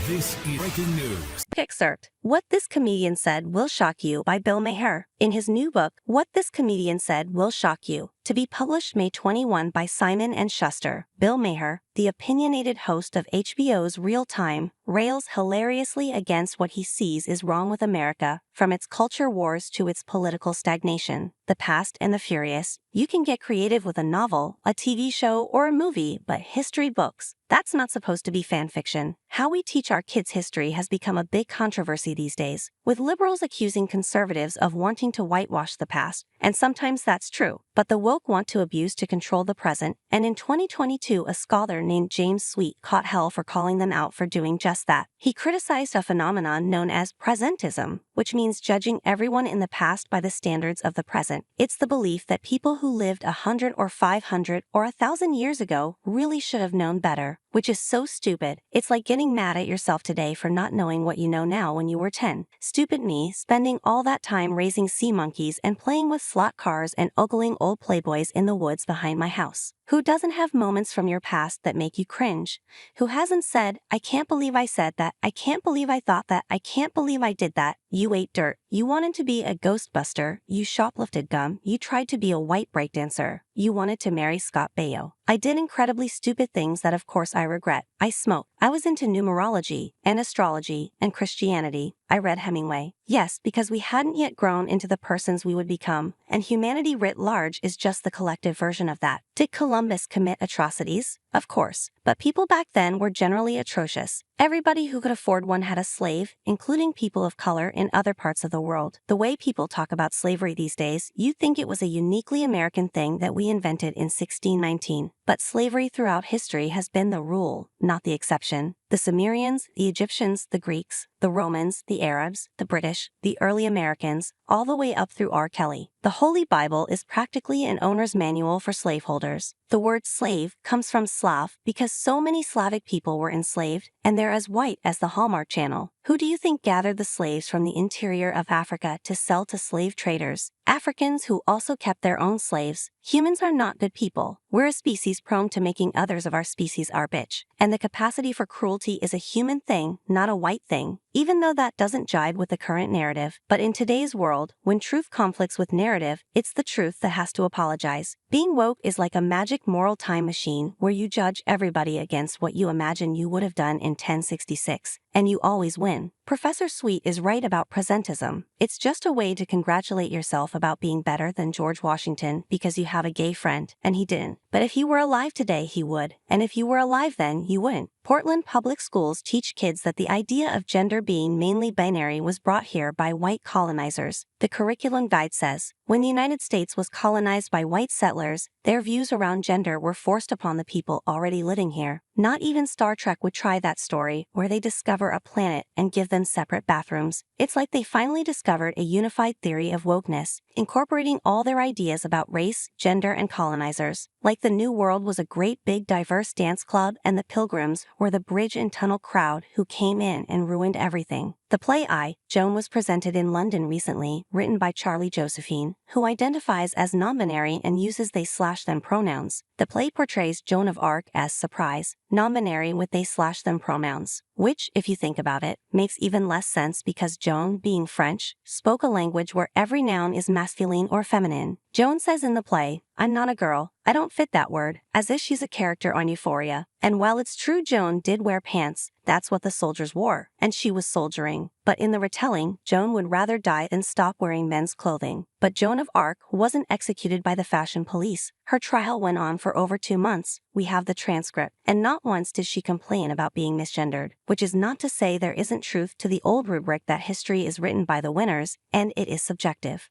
This is breaking news. Excerpt. What This Comedian Said Will Shock You by Bill Maher. In his new book, What This Comedian Said Will Shock You, to be published May 21 by Simon & Schuster, Bill Maher, the opinionated host of HBO's Real Time, rails hilariously against what he sees is wrong with America, from its culture wars to its political stagnation. The Past and the Furious. You can get creative with a novel, a TV show, or a movie, but history books, that's not supposed to be fan fiction. How we teach our kids history has become a big controversy these days, with liberals accusing conservatives of wanting to whitewash the past, and sometimes that's true, but the woke want to abuse to control the present, and in 2022 a scholar named James Sweet caught hell for calling them out for doing just that. He criticized a phenomenon known as presentism, which means judging everyone in the past by the standards of the present. It's the belief that people who lived 100 or 500 or 1,000 years ago really should have known better, which is so stupid. It's like getting mad at yourself today for not knowing what you know now when you were 10. Stupid me, spending all that time raising sea monkeys and playing with slot cars and ogling old playboys in the woods behind my house. Who doesn't have moments from your past that make you cringe? Who hasn't said, I can't believe I said that, I can't believe I thought that, I can't believe I did that? You ate dirt. You wanted to be a ghostbuster. You shoplifted gum. You tried to be a white breakdancer. You wanted to marry Scott Baio. I did incredibly stupid things that of course I regret. I smoked. I was into numerology and astrology and Christianity. I read Hemingway. Yes, because we hadn't yet grown into the persons we would become, and humanity writ large is just the collective version of that. Did Columbus commit atrocities? Of course, but people back then were generally atrocious. Everybody who could afford one had a slave, including people of color in other parts of the world. The way people talk about slavery these days, you'd think it was a uniquely American thing that we invented in 1619. But slavery throughout history has been the rule, not the exception. The Sumerians, the Egyptians, the Greeks, the Romans, the Arabs, the British, the early Americans, all the way up through R. Kelly. The Holy Bible is practically an owner's manual for slaveholders. The word slave comes from Slav because so many Slavic people were enslaved, and they're as white as the Hallmark Channel. Who do you think gathered the slaves from the interior of Africa to sell to slave traders? Africans who also kept their own slaves. Humans are not good people. We're a species prone to making others of our species our bitch. And the capacity for cruelty is a human thing, not a white thing, even though that doesn't jibe with the current narrative. But in today's world, when truth conflicts with narrative, it's the truth that has to apologize. Being woke is like a magic moral time machine where you judge everybody against what you imagine you would have done in 1066, and you always win. Professor Sweet is right about presentism. It's just a way to congratulate yourself about being better than George Washington because you have a gay friend, and he didn't. But if he were alive today, he would. And if you were alive then, you wouldn't. Portland public schools teach kids that the idea of gender being mainly binary was brought here by white colonizers. The curriculum guide says, when the United States was colonized by white settlers, their views around gender were forced upon the people already living here. Not even Star Trek would try that story, where they discover a planet and give them separate bathrooms. It's like they finally discovered a unified theory of wokeness, incorporating all their ideas about race, gender, and colonizers. Like the New World was a great big diverse dance club and the Pilgrims were the bridge and tunnel crowd who came in and ruined everything. The play Joan was presented in London recently, written by Charlie Josephine, who identifies as nonbinary and uses they/them pronouns. The play portrays Joan of Arc as surprise, nonbinary with they/them pronouns, which, if you think about it, makes even less sense because Joan, being French, spoke a language where every noun is masculine or feminine. Joan says in the play, I'm not a girl, I don't fit that word, as if she's a character on Euphoria. And while it's true Joan did wear pants, that's what the soldiers wore, and she was soldiering. But in the retelling, Joan would rather die than stop wearing men's clothing. But Joan of Arc wasn't executed by the fashion police. Her trial went on for over 2 months. We have the transcript, and not once did she complain about being misgendered, which is not to say there isn't truth to the old rubric that history is written by the winners, and it is subjective.